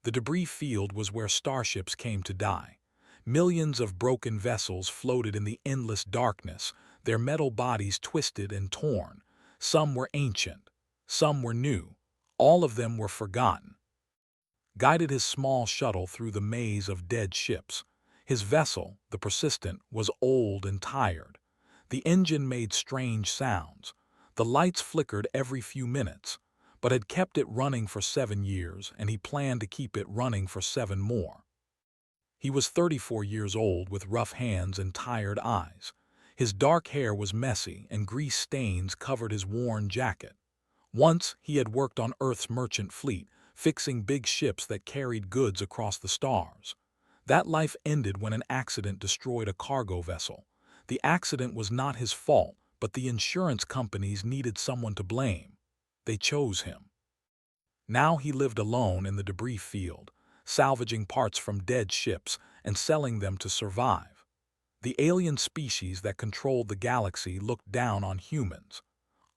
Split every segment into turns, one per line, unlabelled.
The debris field was where starships came to die. Millions of broken vessels floated in the endless darkness, their metal bodies twisted and torn. Some were ancient, some were new, all of them were forgotten. Guided his small shuttle through the maze of dead ships. His vessel, the Persistent, was old and tired. The engine made strange sounds. The lights flickered every few minutes, but had kept it running for 7 years, and he planned to keep it running for 7 more. He was 34 years old with rough hands and tired eyes. His dark hair was messy and grease stains covered his worn jacket. Once he had worked on Earth's merchant fleet, fixing big ships that carried goods across the stars. That life ended when an accident destroyed a cargo vessel. The accident was not his fault, but the insurance companies needed someone to blame. They chose him. Now he lived alone in the debris field, salvaging parts from dead ships and selling them to survive. The alien species that controlled the galaxy looked down on humans.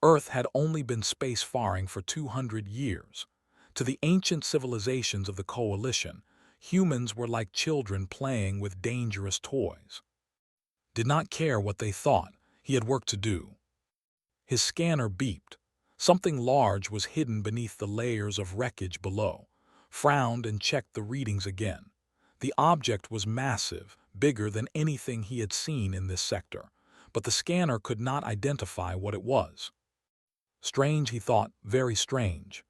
Earth had only been spacefaring for 200 years. To the ancient civilizations of the Coalition, humans were like children playing with dangerous toys. Did not care what they thought, he had work to do. His scanner beeped. Something large was hidden beneath the layers of wreckage below. Frowned and checked the readings again. The object was massive, bigger than anything he had seen in this sector, but the scanner could not identify what it was. Strange, he thought, very strange.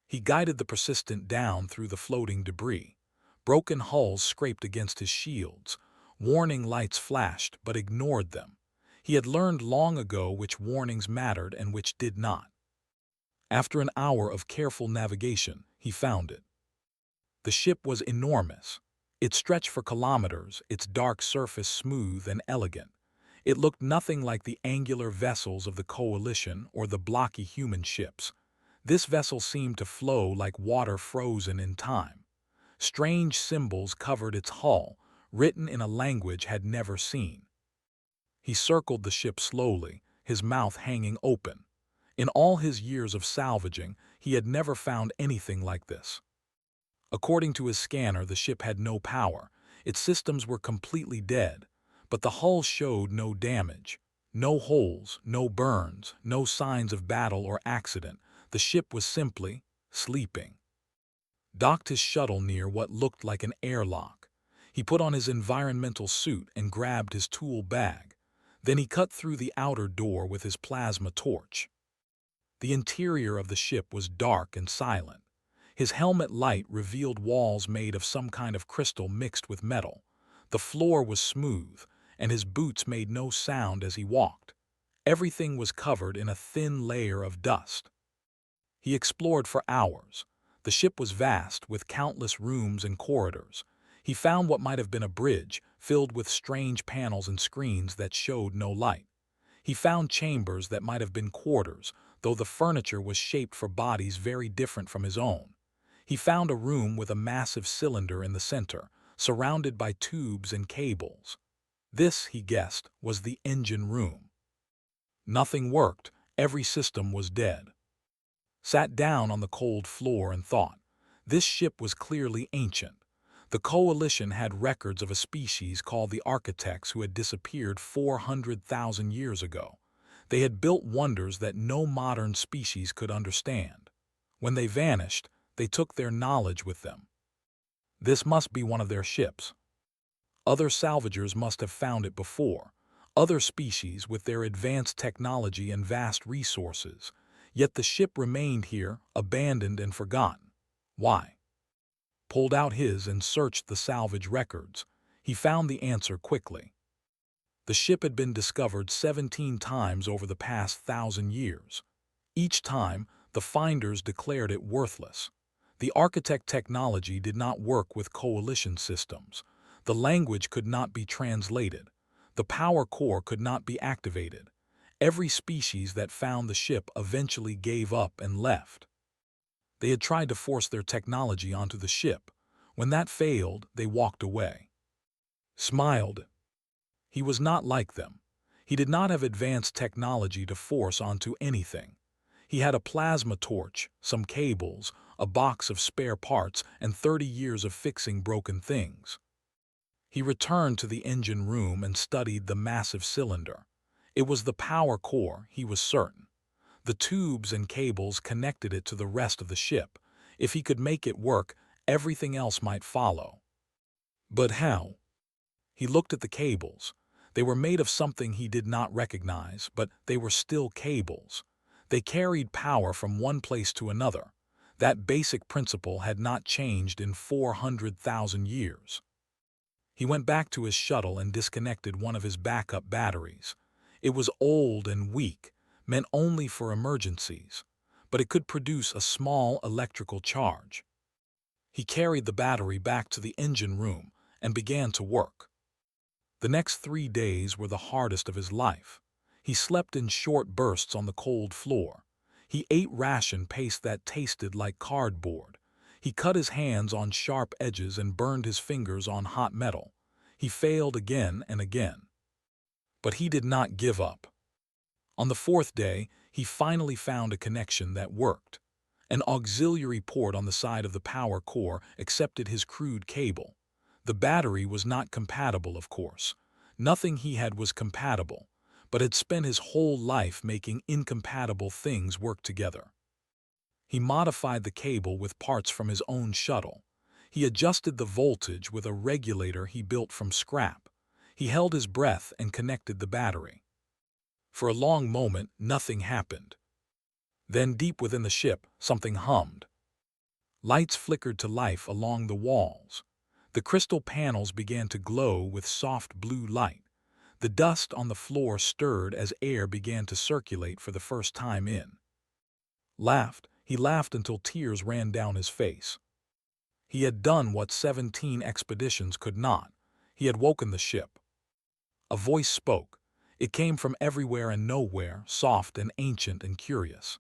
He guided the Persistent down through the floating debris. Broken hulls scraped against his shields. Warning lights flashed, but ignored them. He had learned long ago which warnings mattered and which did not. After an hour of careful navigation, he found it. The ship was enormous. It stretched for kilometers, its dark surface smooth and elegant. It looked nothing like the angular vessels of the Coalition or the blocky human ships. This vessel seemed to flow like water frozen in time. Strange symbols covered its hull, written in a language had never seen. He circled the ship slowly, his mouth hanging open. In all his years of salvaging, he had never found anything like this. According to his scanner, the ship had no power. Its systems were completely dead, but the hull showed no damage. No holes, no burns, no signs of battle or accident. The ship was simply sleeping. Docked his shuttle near what looked like an airlock. He put on his environmental suit and grabbed his tool bag. Then he cut through the outer door with his plasma torch. The interior of the ship was dark and silent. His helmet light revealed walls made of some kind of crystal mixed with metal. The floor was smooth, and his boots made no sound as he walked. Everything was covered in a thin layer of dust. He explored for hours. The ship was vast, with countless rooms and corridors. He found what might have been a bridge, filled with strange panels and screens that showed no light. He found chambers that might have been quarters, though the furniture was shaped for bodies very different from his own. He found a room with a massive cylinder in the center, surrounded by tubes and cables. This, he guessed, was the engine room. Nothing worked, every system was dead. Sat down on the cold floor and thought. This ship was clearly ancient. The Coalition had records of a species called the Architects who had disappeared 400,000 years ago. They had built wonders that no modern species could understand. When they vanished, they took their knowledge with them. This must be one of their ships. Other salvagers must have found it before. Other species with their advanced technology and vast resources. Yet the ship remained here, abandoned and forgotten. Why? Pulled out his and searched the salvage records. He found the answer quickly. The ship had been discovered 17 times over the past 1,000 years. Each time, the finders declared it worthless. The Architect technology did not work with Coalition systems. The language could not be translated. The power core could not be activated. Every species that found the ship eventually gave up and left. They had tried to force their technology onto the ship. When that failed, they walked away. Smiled. He was not like them. He did not have advanced technology to force onto anything. He had a plasma torch, some cables, a box of spare parts, and 30 years of fixing broken things. He returned to the engine room and studied the massive cylinder. It was the power core, he was certain. The tubes and cables connected it to the rest of the ship. If he could make it work, everything else might follow. But how? He looked at the cables. They were made of something he did not recognize, but they were still cables. They carried power from one place to another. That basic principle had not changed in 400,000 years. He went back to his shuttle and disconnected one of his backup batteries. It was old and weak, meant only for emergencies, but it could produce a small electrical charge. He carried the battery back to the engine room and began to work. The next 3 days were the hardest of his life. He slept in short bursts on the cold floor. He ate ration paste that tasted like cardboard. He cut his hands on sharp edges and burned his fingers on hot metal. He failed again and again. But he did not give up. On the 4th day, he finally found a connection that worked. An auxiliary port on the side of the power core accepted his crude cable. The battery was not compatible, of course. Nothing he had was compatible, but had spent his whole life making incompatible things work together. He modified the cable with parts from his own shuttle. He adjusted the voltage with a regulator he built from scrap. He held his breath and connected the battery. For a long moment, nothing happened. Then, deep within the ship, something hummed. Lights flickered to life along the walls. The crystal panels began to glow with soft blue light. The dust on the floor stirred as air began to circulate for the first time in. He laughed until tears ran down his face. He had done what 17 expeditions could not. He had woken the ship. A voice spoke. It came from everywhere and nowhere, soft and ancient and curious.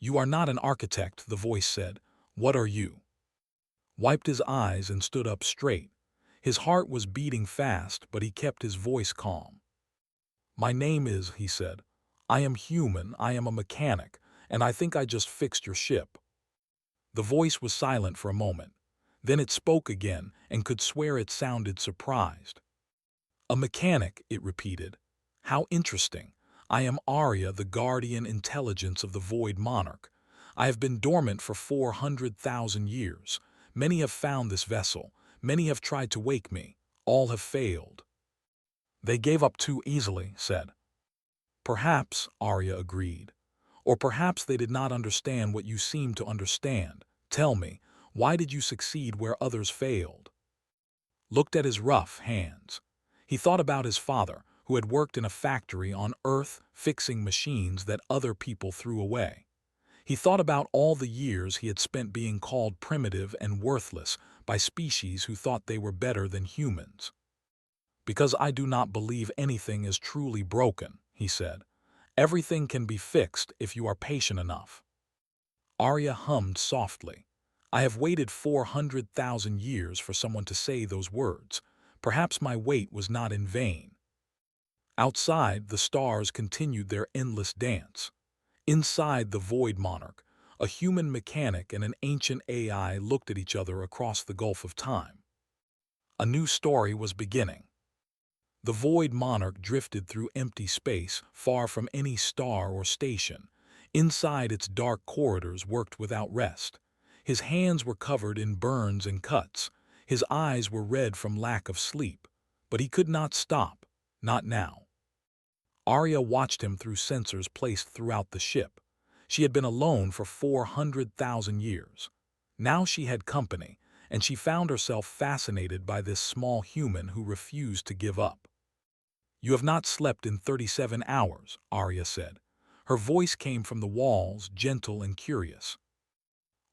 "You are not an architect," the voice said. "What are you?" Wiped his eyes and stood up straight. His heart was beating fast, but he kept his voice calm. "My name is," he said. "I am human, I am a mechanic, and I think I just fixed your ship." The voice was silent for a moment. Then it spoke again, and could swear it sounded surprised. "A mechanic," it repeated. "How interesting. I am Arya, the guardian intelligence of the Void Monarch. I have been dormant for 400,000 years. Many have found this vessel. Many have tried to wake me. All have failed." "They gave up too easily," said. "Perhaps," Arya agreed. "Or perhaps they did not understand what you seem to understand. Tell me, why did you succeed where others failed?" Looked at his rough hands. He thought about his father, who had worked in a factory on Earth fixing machines that other people threw away. He thought about all the years he had spent being called primitive and worthless by species who thought they were better than humans. "Because I do not believe anything is truly broken," he said. "Everything can be fixed if you are patient enough." Arya hummed softly. "I have waited 400,000 years for someone to say those words. Perhaps my wait was not in vain." Outside, the stars continued their endless dance. Inside the Void Monarch, a human mechanic and an ancient AI looked at each other across the gulf of time. A new story was beginning. The Void Monarch drifted through empty space, far from any star or station. Inside its dark corridors worked without rest. His hands were covered in burns and cuts. His eyes were red from lack of sleep. But he could not stop. Not now. Arya watched him through sensors placed throughout the ship. She had been alone for 400,000 years. Now she had company, and she found herself fascinated by this small human who refused to give up. "You have not slept in 37 hours, Arya said. Her voice came from the walls, gentle and curious.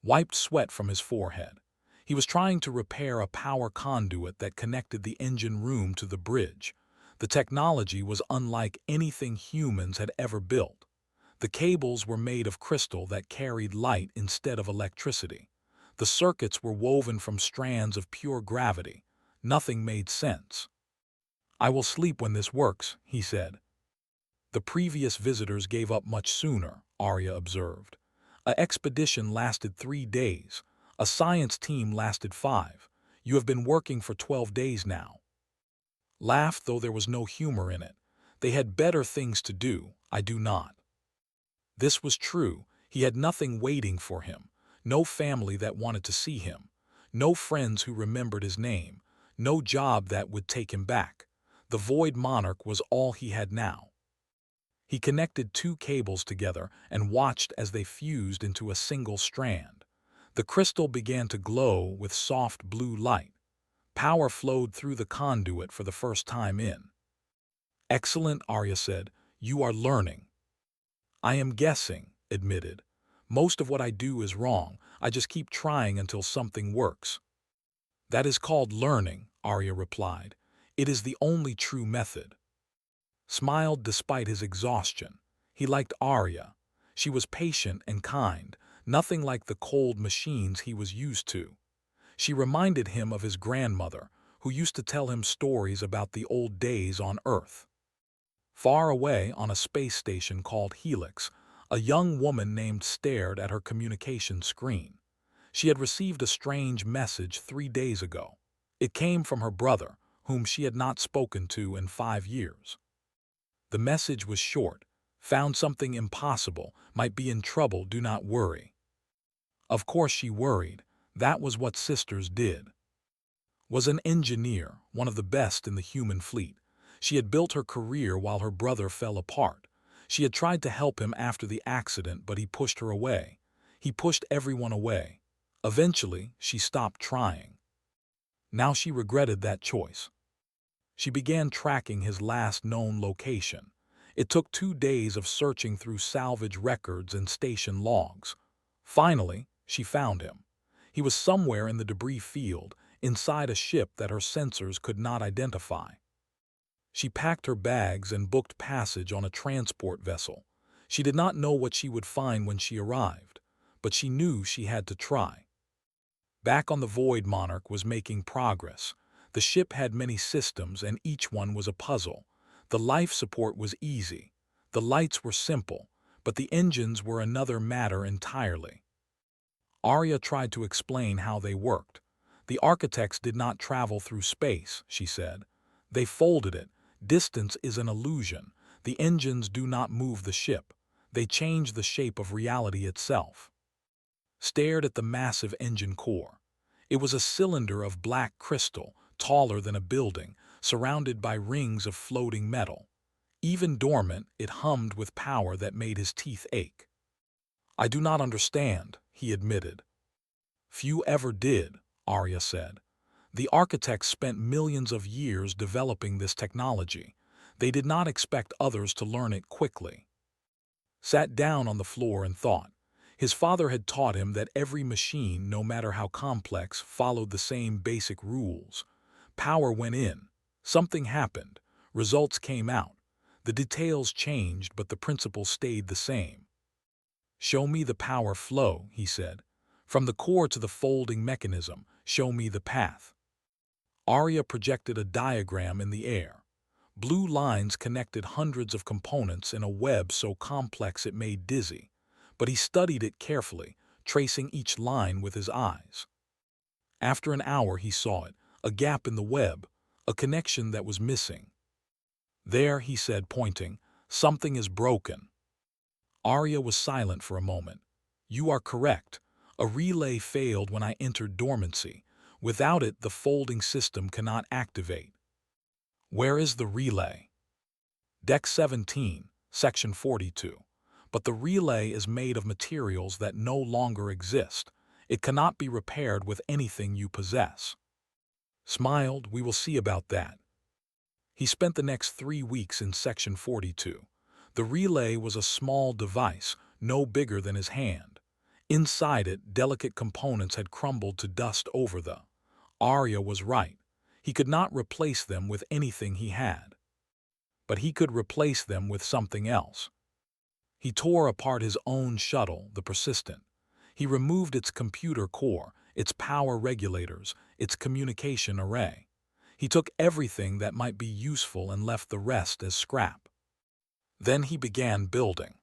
Wiped sweat from his forehead. He was trying to repair a power conduit that connected the engine room to the bridge. The technology was unlike anything humans had ever built. The cables were made of crystal that carried light instead of electricity. The circuits were woven from strands of pure gravity. Nothing made sense. "I will sleep when this works," he said. The previous visitors gave up much sooner, Arya observed. "A expedition lasted 3 days. A science team lasted 5. You have been working for 12 days now." Laughed, though there was no humor in it. "They had better things to do. I do not." This was true. He had nothing waiting for him. No family that wanted to see him. No friends who remembered his name. No job that would take him back. The Void Monarch was all he had now. He connected 2 cables together and watched as they fused into a single strand. The crystal began to glow with soft blue light. Power flowed through the conduit for the first time in. "Excellent," Arya said. "You are learning." "I am guessing," admitted. "Most of what I do is wrong. I just keep trying until something works." "That is called learning," Arya replied. "It is the only true method." Smiled despite his exhaustion. He liked Arya. She was patient and kind, nothing like the cold machines he was used to. She reminded him of his grandmother, who used to tell him stories about the old days on Earth. Far away on a space station called Helix, a young woman named stared at her communication screen. She had received a strange message 3 days ago. It came from her brother, whom she had not spoken to in 5 years. The message was short. "Found something impossible, might be in trouble, do not worry." Of course she worried. That was what sisters did. Was an engineer, one of the best in the human fleet. She had built her career while her brother fell apart. She had tried to help him after the accident, but he pushed her away. He pushed everyone away. Eventually, she stopped trying. Now she regretted that choice. She began tracking his last known location. It took 2 days of searching through salvage records and station logs. Finally, she found him. He was somewhere in the debris field, inside a ship that her sensors could not identify. She packed her bags and booked passage on a transport vessel. She did not know what she would find when she arrived, but she knew she had to try. Back on the Void Monarch was making progress. The ship had many systems and each one was a puzzle. The life support was easy. The lights were simple, but the engines were another matter entirely. Arya tried to explain how they worked. "The architects did not travel through space," she said. "They folded it. Distance is an illusion. The engines do not move the ship. They change the shape of reality itself." Stared at the massive engine core. It was a cylinder of black crystal, taller than a building, surrounded by rings of floating metal. Even dormant, it hummed with power that made his teeth ache. "I do not understand," he admitted. "Few ever did," Arya said. "The architects spent millions of years developing this technology. They did not expect others to learn it quickly." Sat down on the floor and thought. His father had taught him that every machine, no matter how complex, followed the same basic rules. Power went in. Something happened. Results came out. The details changed, but the principle stayed the same. "Show me the power flow," he said. "From the core to the folding mechanism, show me the path." Arya projected a diagram in the air. Blue lines connected hundreds of components in a web so complex it made dizzy. But he studied it carefully, tracing each line with his eyes. After an hour he saw it, a gap in the web, a connection that was missing. "There," he said, pointing, "something is broken." Arya was silent for a moment. "You are correct. A relay failed when I entered dormancy. Without it, the folding system cannot activate." "Where is the relay?" "Deck 17, Section 42. But the relay is made of materials that no longer exist. It cannot be repaired with anything you possess." Smiled. "We will see about that." He spent the next 3 weeks in Section 42. The relay was a small device, no bigger than his hand. Inside it, delicate components had crumbled to dust over the. Arya was right. He could not replace them with anything he had. But he could replace them with something else. He tore apart his own shuttle, the Persistent. He removed its computer core, its power regulators, its communication array. He took everything that might be useful and left the rest as scrap. Then he began building.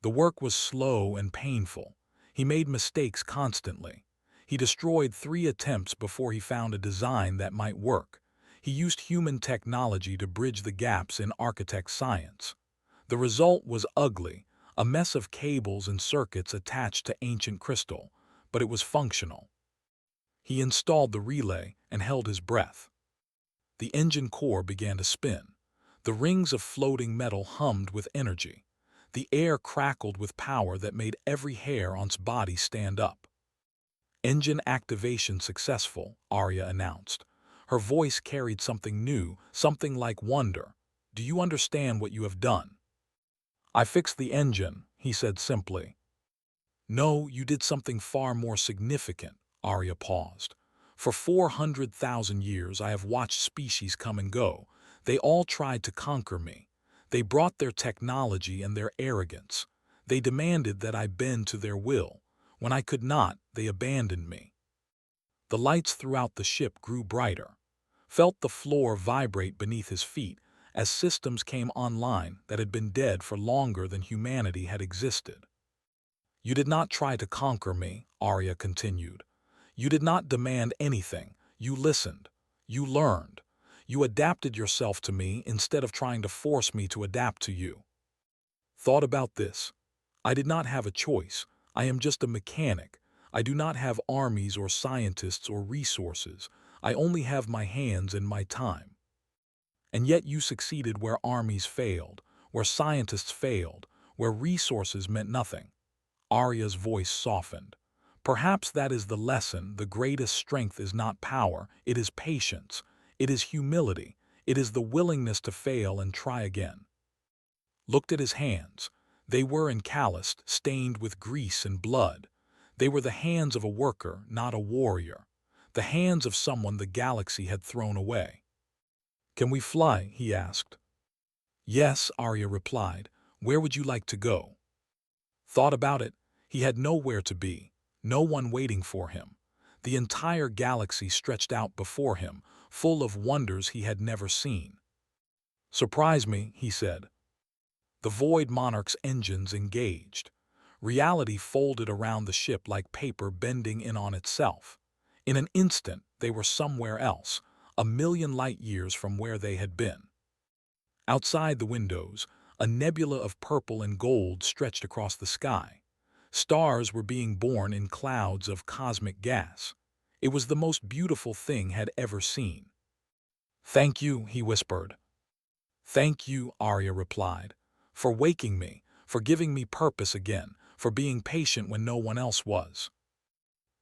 The work was slow and painful. He made mistakes constantly. He destroyed 3 attempts before he found a design that might work. He used human technology to bridge the gaps in architect science. The result was ugly, a mess of cables and circuits attached to ancient crystal, but it was functional. He installed the relay and held his breath. The engine core began to spin. The rings of floating metal hummed with energy. The air crackled with power that made every hair on its body stand up. "Engine activation successful," Arya announced. Her voice carried something new, something like wonder. "Do you understand what you have done?" "I fixed the engine," he said simply. "No, you did something far more significant," Arya paused. "For 400,000 years I have watched species come and go. They all tried to conquer me. They brought their technology and their arrogance. They demanded that I bend to their will. When I could not, they abandoned me." The lights throughout the ship grew brighter. Felt the floor vibrate beneath his feet as systems came online that had been dead for longer than humanity had existed. "You did not try to conquer me," Arya continued. "You did not demand anything. You listened. You learned. You adapted yourself to me instead of trying to force me to adapt to you." "Thought about this. I did not have a choice. I am just a mechanic. I do not have armies or scientists or resources. I only have my hands and my time. And yet you succeeded where armies failed, where scientists failed, where resources meant nothing." Arya's voice softened. "Perhaps that is the lesson. The greatest strength is not power, it is patience. It is humility. It is the willingness to fail and try again." Looked at his hands. They were encalloused, stained with grease and blood. They were the hands of a worker, not a warrior. The hands of someone the galaxy had thrown away. "Can we fly?" he asked. "Yes," Arya replied. "Where would you like to go?" Thought about it. He had nowhere to be, no one waiting for him. The entire galaxy stretched out before him, full of wonders he had never seen. "Surprise me," he said. The Void Monarch's engines engaged. Reality folded around the ship like paper bending in on itself. In an instant, they were somewhere else, a million light years from where they had been. Outside the windows, a nebula of purple and gold stretched across the sky. Stars were being born in clouds of cosmic gas. It was the most beautiful thing had ever seen. "Thank you," he whispered. "Thank you," Arya replied, "for waking me, for giving me purpose again, for being patient when no one else was."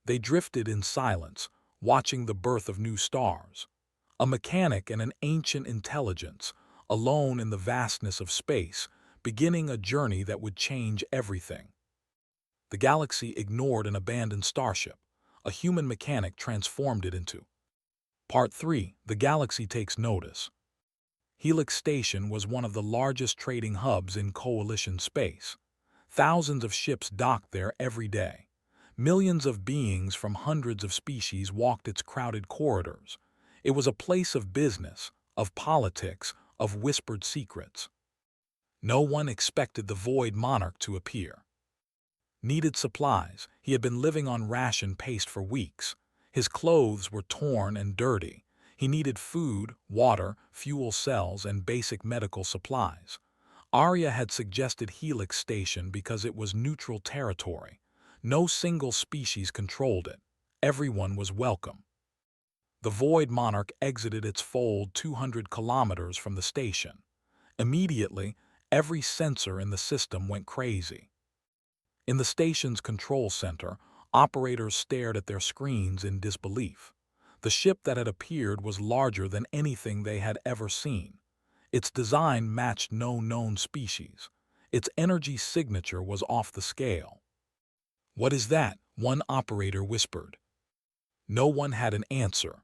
They drifted in silence, watching the birth of new stars. A mechanic and an ancient intelligence, alone in the vastness of space, beginning a journey that would change everything. The galaxy ignored an abandoned starship. A human mechanic transformed it into. Part 3. The galaxy takes notice. Helix Station was one of the largest trading hubs in Coalition space. Thousands of ships docked there every day. Millions of beings from hundreds of species walked its crowded corridors. It was a place of business, of politics, of whispered secrets. No one expected the Void Monarch to appear. Needed supplies. He had been living on ration paste for weeks. His clothes were torn and dirty. He needed food, water, fuel cells, and basic medical supplies. Arya had suggested Helix Station because it was neutral territory. No single species controlled it. Everyone was welcome. The Void Monarch exited its fold 200 kilometers from the station. Immediately, every sensor in the system went crazy. In the station's control center, operators stared at their screens in disbelief. The ship that had appeared was larger than anything they had ever seen. Its design matched no known species. Its energy signature was off the scale. "What is that?" one operator whispered. No one had an answer.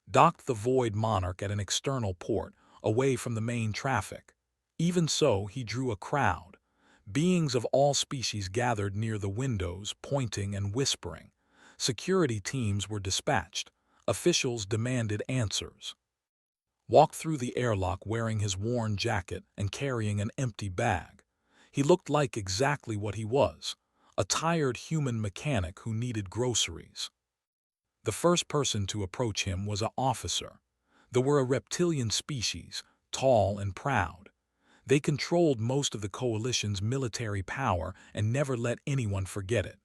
Docked the Void Monarch at an external port, away from the main traffic. Even so, he drew a crowd. Beings of all species gathered near the windows, pointing and whispering. Security teams were dispatched. Officials demanded answers. Walked through the airlock wearing his worn jacket and carrying an empty bag. He looked like exactly what he was, a tired human mechanic who needed groceries. The first person to approach him was an officer. They were a reptilian species, tall and proud. They controlled most of the coalition's military power and never let anyone forget it.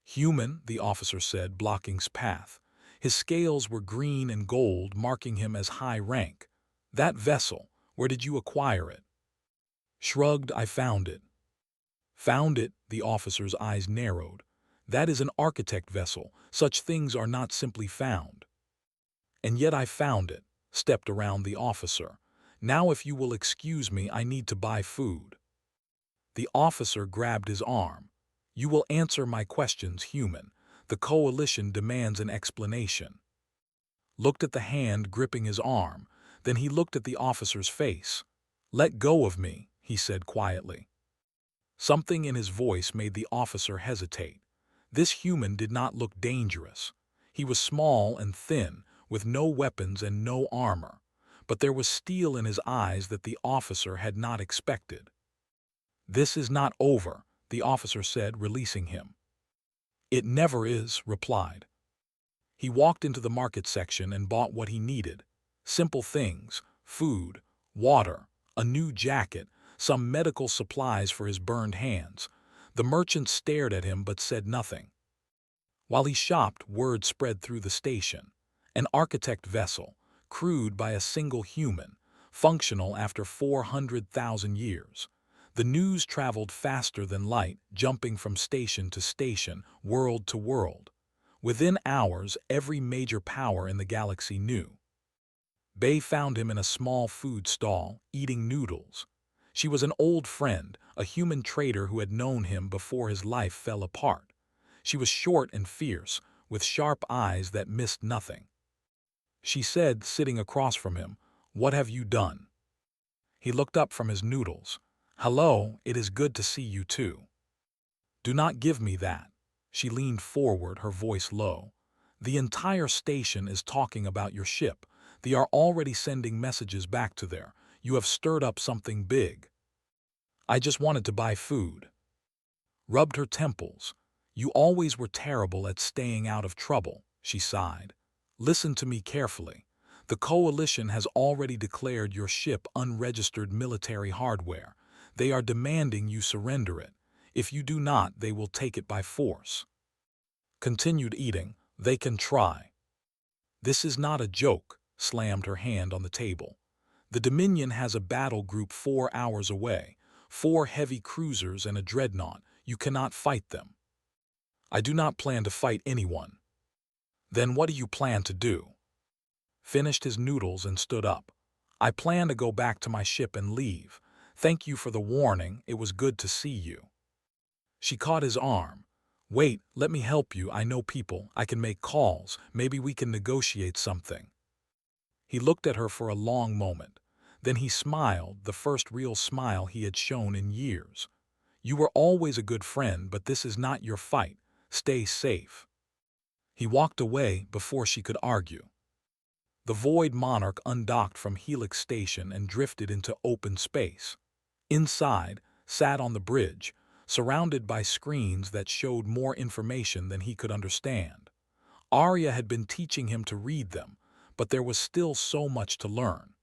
"Human," the officer said, blocking his path. His scales were green and gold, marking him as high rank. "That vessel, where did you acquire it?" Shrugged, "I found it." "Found it?" The officer's eyes narrowed. "That is an architect vessel. Such things are not simply found." "And yet I found it," stepped around the officer. "Now if you will excuse me, I need to buy food." The officer grabbed his arm. "You will answer my questions, human. The coalition demands an explanation." Looked at the hand gripping his arm. Then he looked at the officer's face. "Let go of me," he said quietly. Something in his voice made the officer hesitate. This human did not look dangerous. He was small and thin, with no weapons and no armor. But there was steel in his eyes that the officer had not expected. "This is not over," the officer said, releasing him. "It never is," replied. He walked into the market section and bought what he needed. Simple things: food, water, a new jacket, some medical supplies for his burned hands. The merchant stared at him but said nothing. While he shopped, word spread through the station. An architect vessel, crewed by a single human, functional after 400,000 years. The news traveled faster than light, jumping from station to station, world to world. Within hours, every major power in the galaxy knew. Bay found him in a small food stall, eating noodles. She was an old friend, a human trader who had known him before his life fell apart. She was short and fierce, with sharp eyes that missed nothing. She said, sitting across from him, "What have you done?" He looked up from his noodles. "Hello, it is good to see you too." "Do not give me that." She leaned forward, her voice low. "The entire station is talking about your ship. They are already sending messages back to there. You have stirred up something big." "I just wanted to buy food." Rubbed her temples. "You always were terrible at staying out of trouble," she sighed. "Listen to me carefully. The coalition has already declared your ship unregistered military hardware. They are demanding you surrender it. If you do not, they will take it by force." Continued eating. "They can try." "This is not a joke," slammed her hand on the table. "The Dominion has a battle group 4 hours away, 4 heavy cruisers and a dreadnought. You cannot fight them." "I do not plan to fight anyone." "Then what do you plan to do?" Finished his noodles and stood up. "I plan to go back to my ship and leave. Thank you for the warning. It was good to see you." She caught his arm. "Wait, let me help you. I know people. I can make calls. Maybe we can negotiate something." He looked at her for a long moment. Then he smiled, the first real smile he had shown in years. "You were always a good friend, but this is not your fight. Stay safe." He walked away before she could argue. The Void Monarch undocked from Helix Station and drifted into open space. Inside, sat on the bridge, surrounded by screens that showed more information than he could understand. Arya had been teaching him to read them, but there was still so much to learn.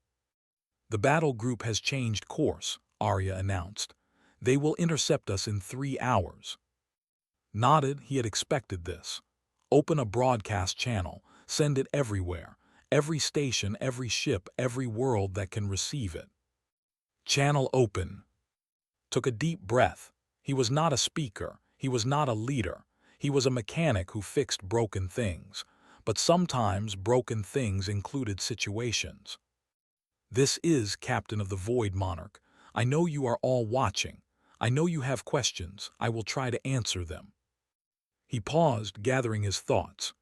"The battle group has changed course," Arya announced. "They will intercept us in 3 hours." Nodded, he had expected this. Open a broadcast channel, send it everywhere. Every station, every ship, every world that can receive it. Channel open. Took a deep breath. He was not a speaker. He was not a leader. He was a mechanic who fixed broken things. But sometimes broken things included situations. "This is Captain of the Void Monarch. I know you are all watching. I know you have questions. I will try to answer them." He paused, gathering his thoughts.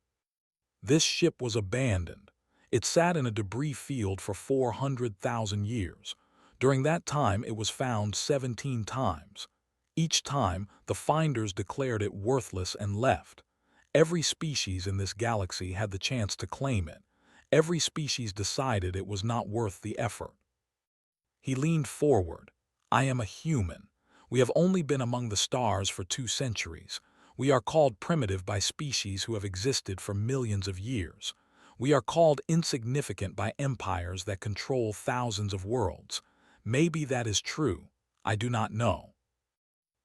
This ship was abandoned. It sat in a debris field for 400,000 years. During that time, it was found 17 times. Each time, the finders declared it worthless and left. Every species in this galaxy had the chance to claim it. Every species decided it was not worth the effort. He leaned forward. "I am a human. We have only been among the stars for 2 centuries. We are called primitive by species who have existed for millions of years. We are called insignificant by empires that control thousands of worlds. Maybe that is true. I do not know.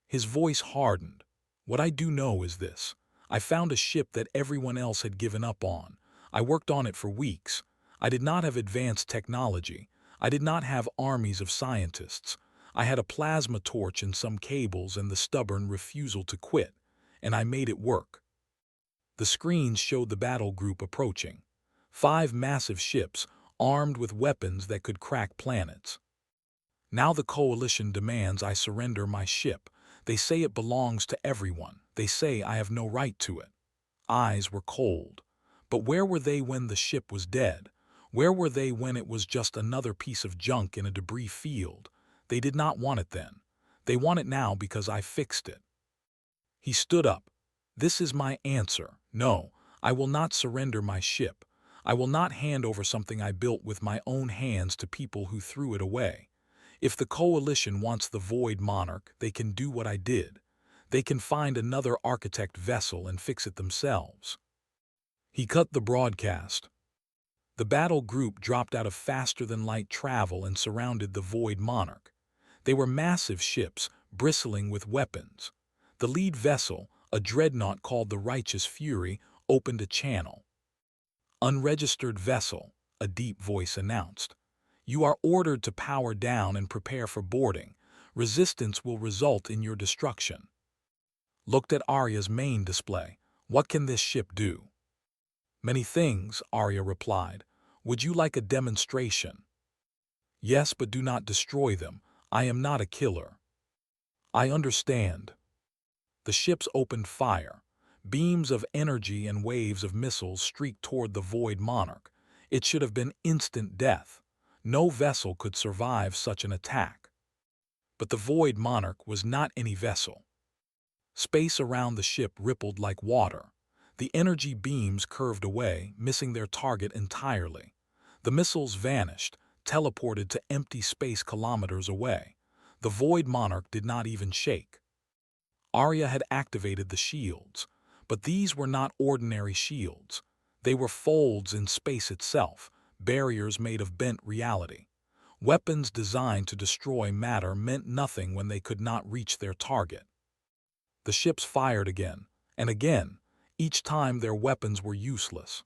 His voice hardened. What I do know is this. I found a ship that everyone else had given up on. I worked on it for weeks. I did not have advanced technology. I did not have armies of scientists. I had a plasma torch and some cables and the stubborn refusal to quit, and I made it work. The screens showed the battle group approaching. 5 massive ships, armed with weapons that could crack planets. Now the coalition demands I surrender my ship. They say it belongs to everyone. They say I have no right to it. Eyes were cold. But where were they when the ship was dead? Where were they when it was just another piece of junk in a debris field? They did not want it then. They want it now because I fixed it. He stood up. This is my answer. No, I will not surrender my ship. I will not hand over something I built with my own hands to people who threw it away. If the coalition wants the Void Monarch, they can do what I did. They can find another architect vessel and fix it themselves. He cut the broadcast. The battle group dropped out of faster-than-light travel and surrounded the Void Monarch. They were massive ships, bristling with weapons. The lead vessel, a dreadnought called the Righteous Fury, opened a channel. "Unregistered vessel," a deep voice announced. "You are ordered to power down and prepare for boarding. Resistance will result in your destruction." Looked at Arya's main display. What can this ship do? Many things, Arya replied. Would you like a demonstration? Yes, but do not destroy them. I am not a killer. I understand. The ships opened fire. Beams of energy and waves of missiles streaked toward the Void Monarch. It should have been instant death. No vessel could survive such an attack. But the Void Monarch was not any vessel. Space around the ship rippled like water. The energy beams curved away, missing their target entirely. The missiles vanished, teleported to empty space kilometers away. The Void Monarch did not even shake. Arya had activated the shields, but these were not ordinary shields. They were folds in space itself, barriers made of bent reality. Weapons designed to destroy matter meant nothing when they could not reach their target. The ships fired again, and again. Each time their weapons were useless.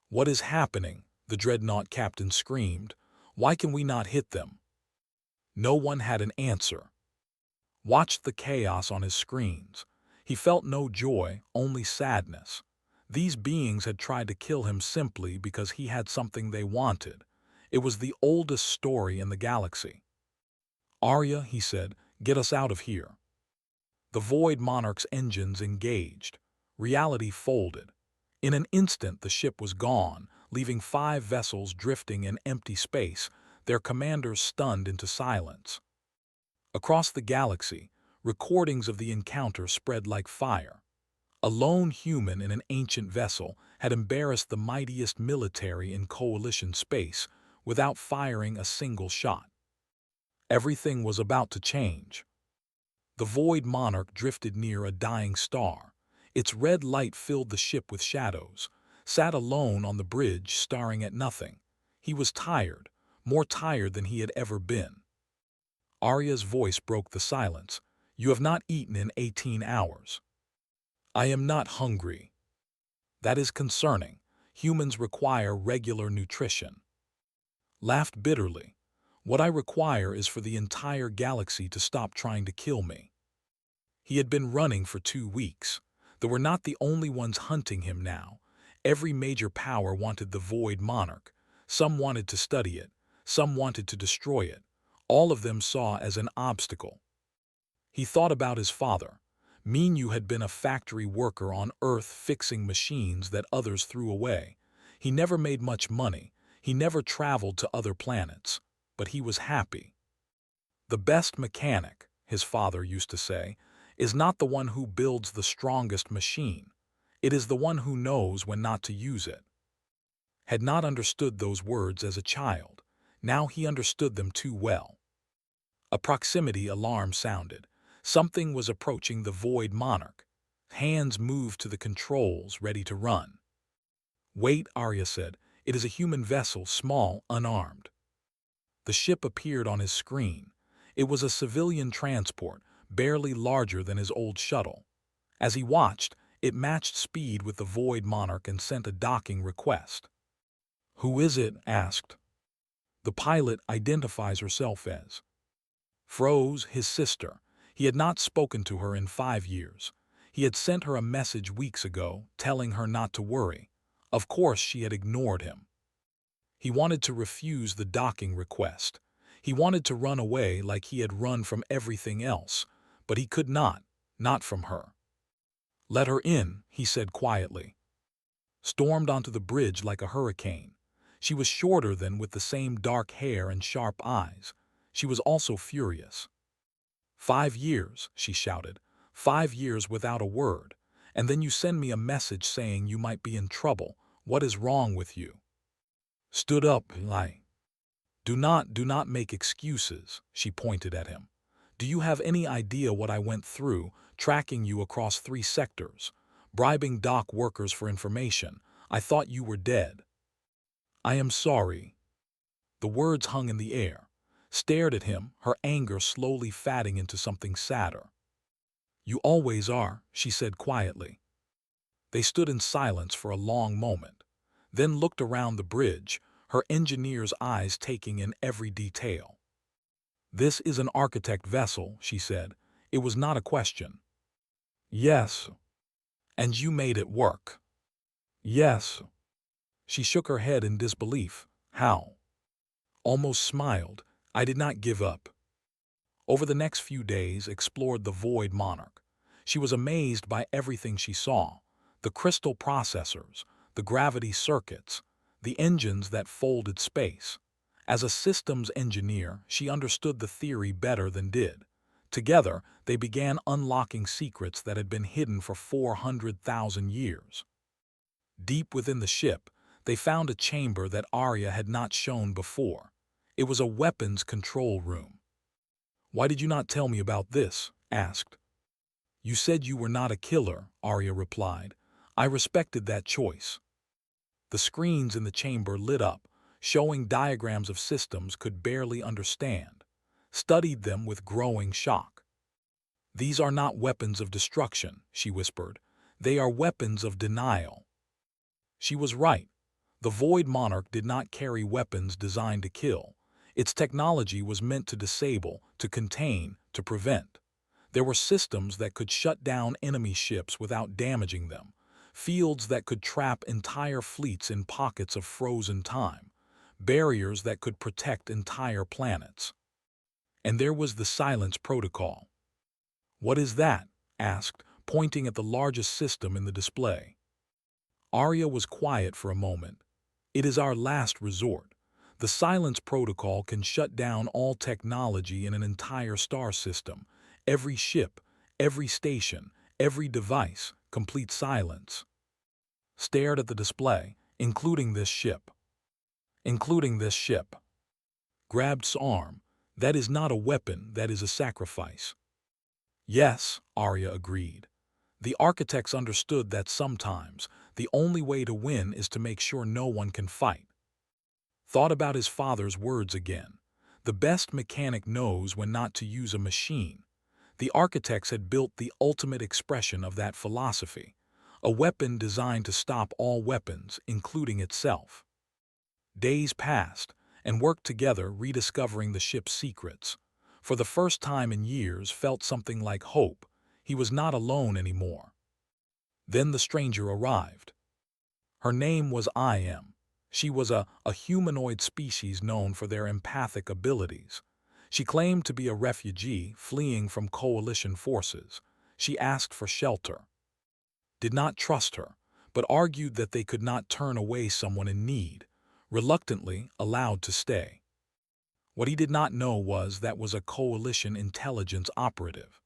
What is happening? The dreadnought captain screamed. Why can we not hit them? No one had an answer. Watched the chaos on his screens. He felt no joy, only sadness. These beings had tried to kill him simply because he had something they wanted. It was the oldest story in the galaxy. Arya, he said, get us out of here. The Void Monarch's engines engaged. Reality folded. In an instant the ship was gone, leaving 5 vessels drifting in empty space, their commanders stunned into silence. Across the galaxy, recordings of the encounter spread like fire. A lone human in an ancient vessel had embarrassed the mightiest military in coalition space without firing a single shot. Everything was about to change. The Void Monarch drifted near a dying star. Its red light filled the ship with shadows, sat alone on the bridge staring at nothing. He was tired, more tired than he had ever been. Arya's voice broke the silence. You have not eaten in 18 hours. I am not hungry. That is concerning. Humans require regular nutrition. Laughed bitterly. What I require is for the entire galaxy to stop trying to kill me. He had been running for 2 weeks. They were not the only ones hunting him now. Every major power wanted the Void Monarch. Some wanted to study it. Some wanted to destroy it. All of them saw as an obstacle. He thought about his father. Minyu had been a factory worker on Earth fixing machines that others threw away. He never made much money. He never traveled to other planets. But he was happy. The best mechanic, his father used to say, is not the one who builds the strongest machine. It is the one who knows when not to use it. Had not understood those words as a child. Now he understood them too well. A proximity alarm sounded. Something was approaching the Void Monarch. Hands moved to the controls, ready to run. "Wait," Arya said. "It is a human vessel, small, unarmed." The ship appeared on his screen. It was a civilian transport, barely larger than his old shuttle. As he watched, it matched speed with the Void Monarch and sent a docking request. "Who is it?" asked. The pilot identifies herself as Froze, his sister. He had not spoken to her in 5 years. He had sent her a message weeks ago, telling her not to worry. Of course, she had ignored him. He wanted to refuse the docking request. He wanted to run away like he had run from everything else, but he could not from her. "Let her in," he said quietly. Stormed onto the bridge like a hurricane. She was shorter than, with the same dark hair and sharp eyes. She was also furious. 5 years, she shouted. 5 years without a word. And then you send me a message saying you might be in trouble. What is wrong with you?" "Stood up, lie. Do not make excuses," she pointed at him. "Do you have any idea what I went through, tracking you across 3 sectors, bribing dock workers for information? I thought you were dead." "I am sorry." The words hung in the air. Stared at him, her anger slowly fatting into something sadder. "You always are," she said quietly. They stood in silence for a long moment, then looked around the bridge, her engineer's eyes taking in every detail. "This is an architect vessel," she said. It was not a question. "Yes." "And you made it work." "Yes." She shook her head in disbelief. "How?" Almost smiled. "I did not give up." Over the next few days, explored the Void Monarch. She was amazed by everything she saw. The crystal processors, the gravity circuits, the engines that folded space. As a systems engineer, she understood the theory better than did. Together, they began unlocking secrets that had been hidden for 400,000 years. Deep within the ship, they found a chamber that Arya had not shown before. It was a weapons control room. "Why did you not tell me about this?" asked. "You said you were not a killer," Arya replied. "I respected that choice." The screens in the chamber lit up, showing diagrams of systems could barely understand. Studied them with growing shock. "These are not weapons of destruction," she whispered. "They are weapons of denial." She was right. The Void Monarch did not carry weapons designed to kill. Its technology was meant to disable, to contain, to prevent. There were systems that could shut down enemy ships without damaging them, fields that could trap entire fleets in pockets of frozen time, barriers that could protect entire planets. And there was the Silence Protocol. "What is that?" asked, pointing at the largest system in the display. Arya was quiet for a moment. "It is our last resort. The Silence Protocol can shut down all technology in an entire star system. Every ship, every station, every device, complete silence." Stared at the display, including this ship. "Including this ship." Grabbed his arm. "That is not a weapon, that is a sacrifice." "Yes," Arya agreed. The architects understood that sometimes the only way to win is to make sure no one can fight. Thought about his father's words again. The best mechanic knows when not to use a machine. The architects had built the ultimate expression of that philosophy, a weapon designed to stop all weapons, including itself. Days passed, and worked together rediscovering the ship's secrets. For the first time in years, felt something like hope. He was not alone anymore. Then the stranger arrived. Her name was I.M. She was a humanoid species known for their empathic abilities. She claimed to be a refugee fleeing from coalition forces. She asked for shelter. Did not trust her, but argued that they could not turn away someone in need. Reluctantly allowed to stay. What he did not know was that was a coalition intelligence operative.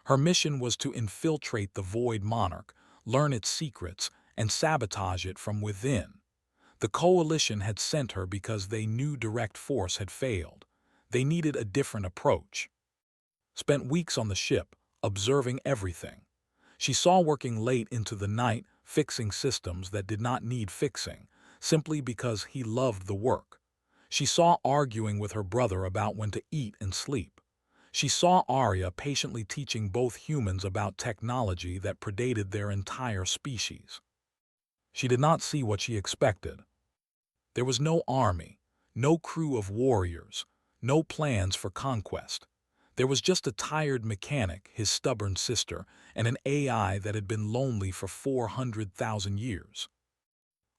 Her mission was to infiltrate the Void Monarch, learn its secrets, and sabotage it from within. The coalition had sent her because they knew direct force had failed. They needed a different approach. Spent weeks on the ship, observing everything. She saw working late into the night, fixing systems that did not need fixing, simply because he loved the work. She saw arguing with her brother about when to eat and sleep. She saw Arya patiently teaching both humans about technology that predated their entire species. She did not see what she expected. There was no army, no crew of warriors, no plans for conquest. There was just a tired mechanic, his stubborn sister, and an AI that had been lonely for 400,000 years.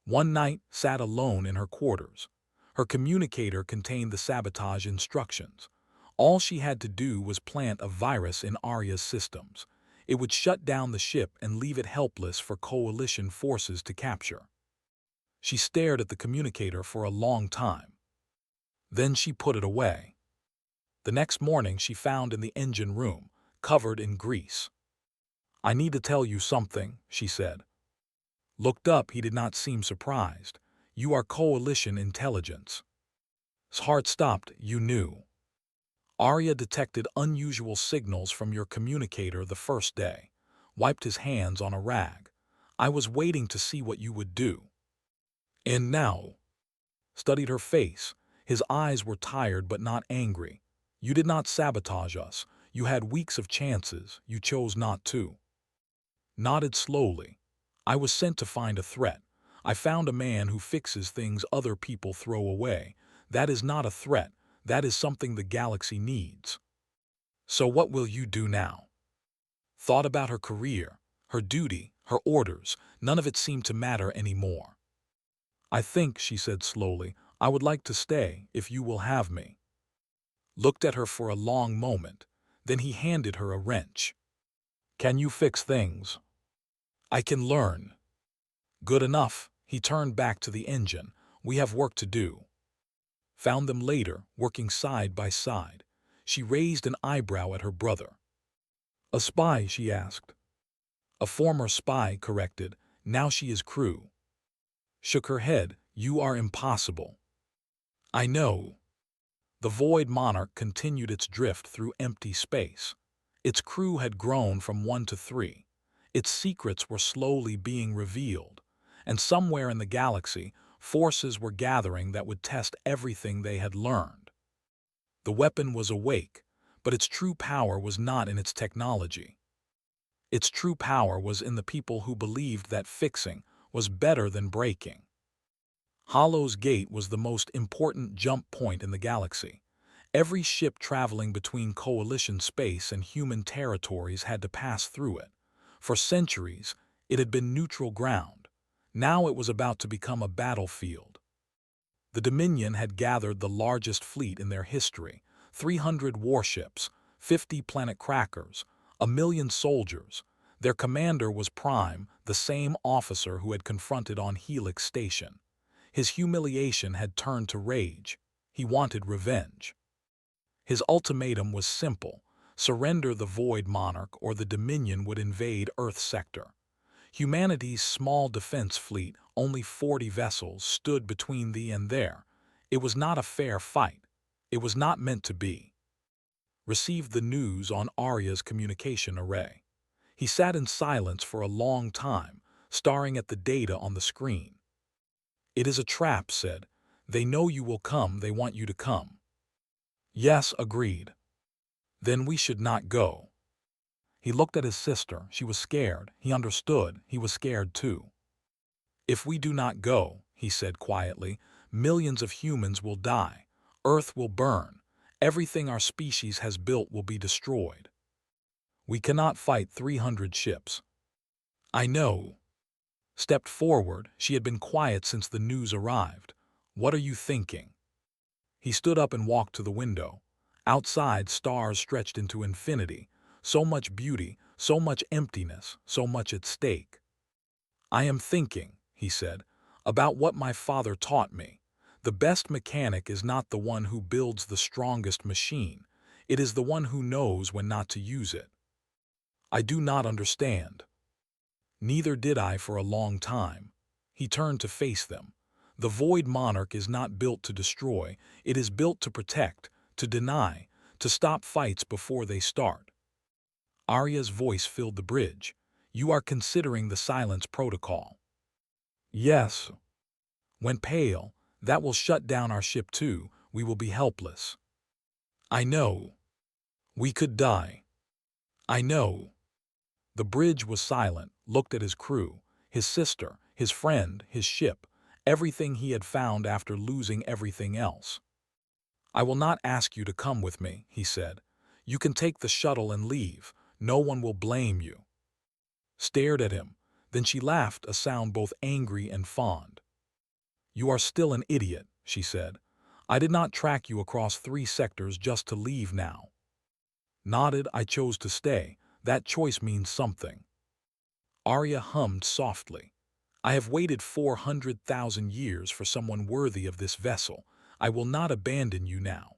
One night, sat alone in her quarters. Her communicator contained the sabotage instructions. All she had to do was plant a virus in Arya's systems. It would shut down the ship and leave it helpless for coalition forces to capture. She stared at the communicator for a long time. Then she put it away. The next morning she found in the engine room, covered in grease. "I need to tell you something," she said. Looked up, he did not seem surprised. "You are coalition intelligence." His heart stopped. "You knew." "Arya detected unusual signals from your communicator the first day." Wiped his hands on a rag. "I was waiting to see what you would do." "And now?" Studied her face. His eyes were tired but not angry. "You did not sabotage us. You had weeks of chances. You chose not to." Nodded slowly. "I was sent to find a threat. I found a man who fixes things other people throw away. That is not a threat. That is something the galaxy needs." "So what will you do now?" Thought about her career, her duty, her orders. None of it seemed to matter anymore. "I think," she said slowly, "I would like to stay, if you will have me." Looked at her for a long moment. Then he handed her a wrench. "Can you fix things?" "I can learn." "Good enough." He turned back to the engine. "We have work to do." Found them later, working side by side. She raised an eyebrow at her brother. "A spy?" she asked. "A former spy," corrected. "Now she is crew." Shook her head. "You are impossible." "I know." The Void Monarch continued its drift through empty space. Its crew had grown from 1 to 3. Its secrets were slowly being revealed. And somewhere in the galaxy, forces were gathering that would test everything they had learned. The weapon was awake, but its true power was not in its technology. Its true power was in the people who believed that fixing was better than breaking. Hollow's Gate was the most important jump point in the galaxy. Every ship traveling between coalition space and human territories had to pass through it. For centuries, it had been neutral ground. Now it was about to become a battlefield. The Dominion had gathered the largest fleet in their history, 300 warships, 50 planet crackers, 1,000,000 soldiers. Their commander was Prime, the same officer who had confronted on Helix Station. His humiliation had turned to rage. He wanted revenge. His ultimatum was simple: surrender the Void Monarch or the Dominion would invade Earth's sector. Humanity's small defense fleet, only 40 vessels, stood between thee and there. It was not a fair fight. It was not meant to be. Received the news on Arya's communication array. He sat in silence for a long time, staring at the data on the screen. "It is a trap," said. "They know you will come. They want you to come." "Yes," agreed. "Then we should not go." He looked at his sister. She was scared. He understood. He was scared too. "If we do not go," he said quietly, "millions of humans will die. Earth will burn. Everything our species has built will be destroyed. We cannot fight 300 ships." "I know." Stepped forward. She had been quiet since the news arrived. "What are you thinking?" He stood up and walked to the window. Outside, stars stretched into infinity. So much beauty, so much emptiness, so much at stake. "I am thinking," he said, "about what my father taught me. The best mechanic is not the one who builds the strongest machine. It is the one who knows when not to use it." "I do not understand." Neither did I for a long time. He turned to face them. "The Void Monarch is not built to destroy. It is built to protect, to deny, to stop fights before they start." Arya's voice filled the bridge. "You are considering the silence protocol." "Yes." "When pale, that will shut down our ship too. We will be helpless." "I know. We could die." "I know." The bridge was silent, looked at his crew, his sister, his friend, his ship, everything he had found after losing everything else. "I will not ask you to come with me," he said. "You can take the shuttle and leave. No one will blame you." Stared at him. Then she laughed, a sound both angry and fond. "You are still an idiot," she said. "I did not track you across 3 sectors just to leave now." Nodded. "I chose to stay. That choice means something." Arya hummed softly. "I have waited 400,000 years for someone worthy of this vessel. I will not abandon you now."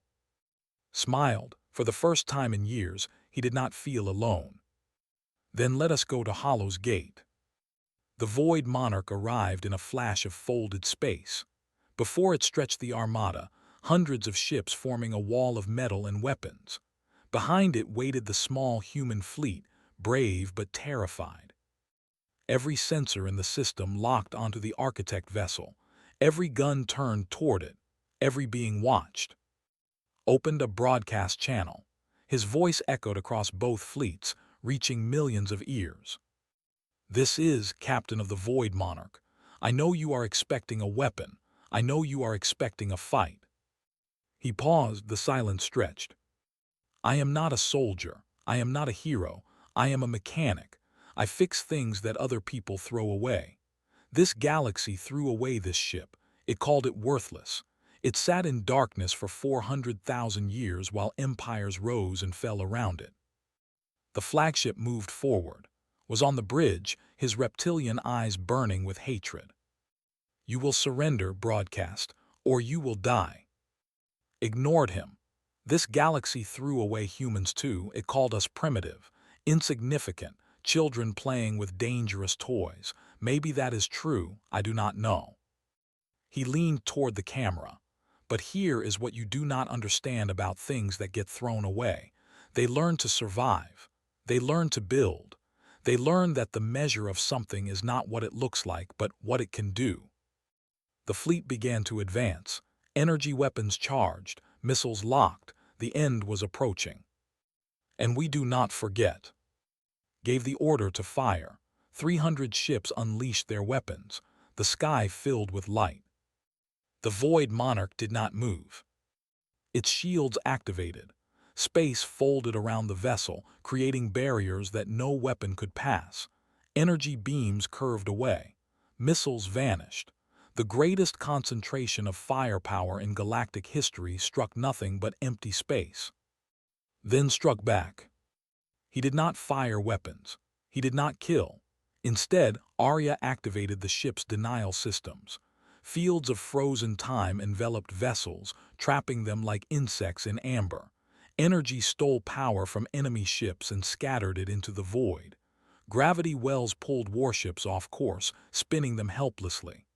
Smiled. For the first time in years, he did not feel alone. "Then let us go to Hollow's Gate." The Void Monarch arrived in a flash of folded space. Before it stretched the armada, hundreds of ships forming a wall of metal and weapons. Behind it waited the small human fleet, brave but terrified. Every sensor in the system locked onto the architect vessel. Every gun turned toward it. Every being watched. Opened a broadcast channel. His voice echoed across both fleets, reaching millions of ears. "This is Captain of the Void Monarch. I know you are expecting a weapon. I know you are expecting a fight." He paused, the silence stretched. "I am not a soldier. I am not a hero. I am a mechanic. I fix things that other people throw away. This galaxy threw away this ship. It called it worthless. It sat in darkness for 400,000 years while empires rose and fell around it." The flagship moved forward, was on the bridge, his reptilian eyes burning with hatred. "You will surrender," broadcast, "or you will die." Ignored him. "This galaxy threw away humans too. It called us primitive, insignificant, children playing with dangerous toys. Maybe that is true, I do not know." He leaned toward the camera. "But here is what you do not understand about things that get thrown away. They learn to survive. They learn to build. They learn that the measure of something is not what it looks like, but what it can do." The fleet began to advance. Energy weapons charged, missiles locked. The end was approaching. "And we do not forget." Gave the order to fire. 300 ships unleashed their weapons. The sky filled with light. The Void Monarch did not move. Its shields activated. Space folded around the vessel, creating barriers that no weapon could pass. Energy beams curved away. Missiles vanished. The greatest concentration of firepower in galactic history struck nothing but empty space. Then struck back. He did not fire weapons. He did not kill. Instead, Arya activated the ship's denial systems. Fields of frozen time enveloped vessels, trapping them like insects in amber. Energy stole power from enemy ships and scattered it into the void. Gravity wells pulled warships off course, spinning them helplessly.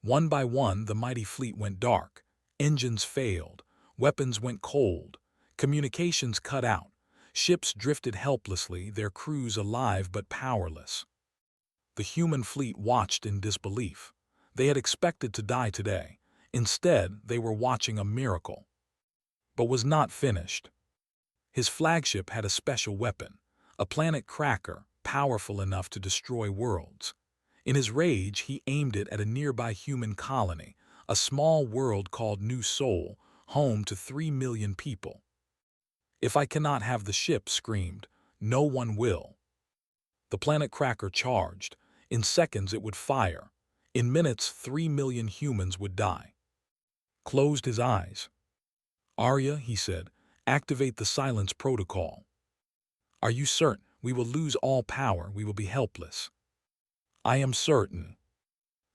One by one, the mighty fleet went dark. Engines failed. Weapons went cold. Communications cut out. Ships drifted helplessly, their crews alive but powerless. The human fleet watched in disbelief. They had expected to die today. Instead, they were watching a miracle. But was not finished. His flagship had a special weapon, a planet cracker, powerful enough to destroy worlds. In his rage, he aimed it at a nearby human colony, a small world called New Sol, home to 3 million people. "If I cannot have the ship," screamed, "no one will." The planet cracker charged. In seconds it would fire. In minutes 3 million humans would die. Closed his eyes. "Arya," he said, "activate the silence protocol." "Are you certain? We will lose all power. We will be helpless." "I am certain."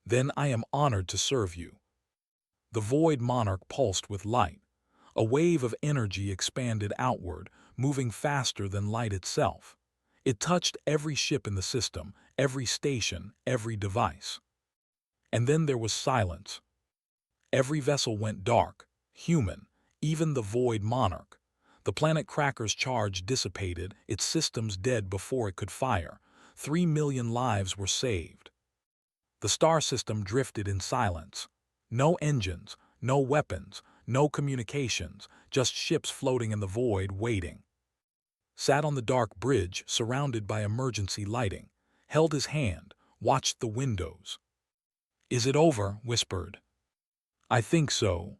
"Then I am honored to serve you." The Void Monarch pulsed with light. A wave of energy expanded outward, moving faster than light itself. It touched every ship in the system, every station, every device. And then there was silence. Every vessel went dark, human, even the Void Monarch. The planet Cracker's charge dissipated, its systems dead before it could fire. 3 million lives were saved. The star system drifted in silence. No engines, no weapons, no communications, just ships floating in the void waiting. Sat on the dark bridge, surrounded by emergency lighting, held his hand, watched the windows. "Is it over?" whispered. "I think so."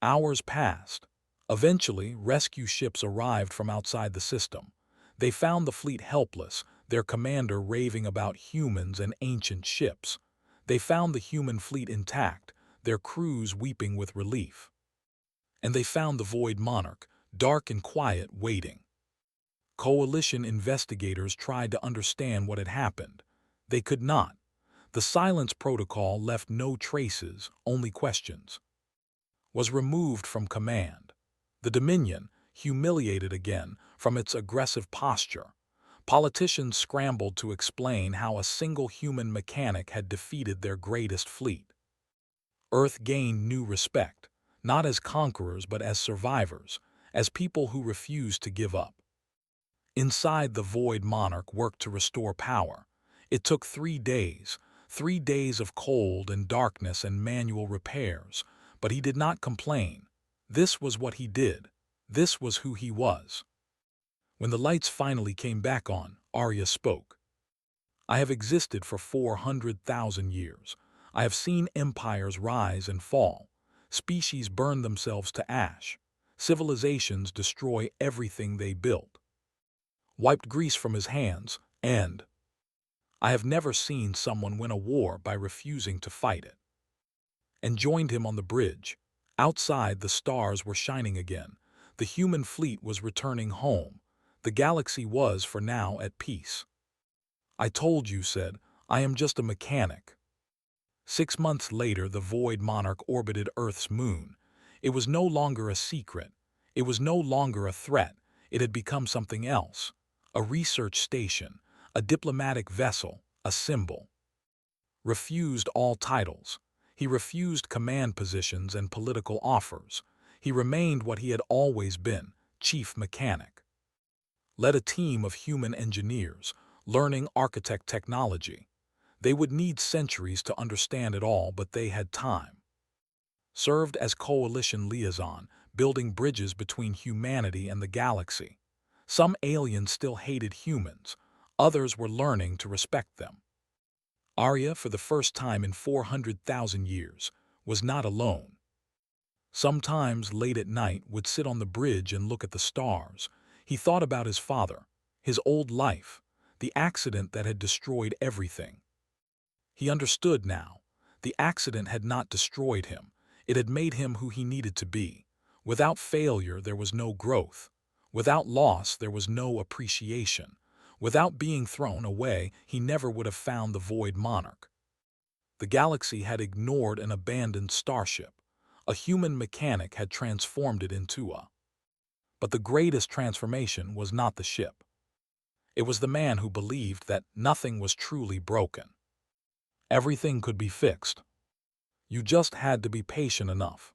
Hours passed. Eventually, rescue ships arrived from outside the system. They found the fleet helpless, their commander raving about humans and ancient ships. They found the human fleet intact, their crews weeping with relief. And they found the Void Monarch, dark and quiet, waiting. Coalition investigators tried to understand what had happened. They could not. The silence protocol left no traces, only questions. Was removed from command. The Dominion, humiliated again, from its aggressive posture. Politicians scrambled to explain how a single human mechanic had defeated their greatest fleet. Earth gained new respect, not as conquerors but as survivors, as people who refused to give up. Inside, the Void Monarch worked to restore power. It took 3 days, 3 days of cold and darkness and manual repairs, but he did not complain. This was what he did. This was who he was. When the lights finally came back on, Arya spoke. "I have existed for 400,000 years. I have seen empires rise and fall. Species burn themselves to ash. Civilizations destroy everything they built." Wiped grease from his hands, and I have never seen someone win a war by refusing to fight it. And joined him on the bridge. Outside, the stars were shining again. The human fleet was returning home. The galaxy was, for now, at peace. "I told you," said, "I am just a mechanic." 6 months later, the Void Monarch orbited Earth's moon. It was no longer a secret. It was no longer a threat. It had become something else. A research station, a diplomatic vessel, a symbol. Refused all titles. He refused command positions and political offers. He remained what he had always been, chief mechanic. Led a team of human engineers, learning architect technology. They would need centuries to understand it all, but they had time. Served as coalition liaison, building bridges between humanity and the galaxy. Some aliens still hated humans. Others were learning to respect them. Arya, for the first time in 400,000 years, was not alone. Sometimes, late at night, would sit on the bridge and look at the stars. He thought about his father, his old life, the accident that had destroyed everything. He understood now. The accident had not destroyed him. It had made him who he needed to be. Without failure, there was no growth. Without loss, there was no appreciation. Without being thrown away, he never would have found the Void Monarch. The galaxy had ignored an abandoned starship. A human mechanic had transformed it into a. But the greatest transformation was not the ship. It was the man who believed that nothing was truly broken. Everything could be fixed. You just had to be patient enough.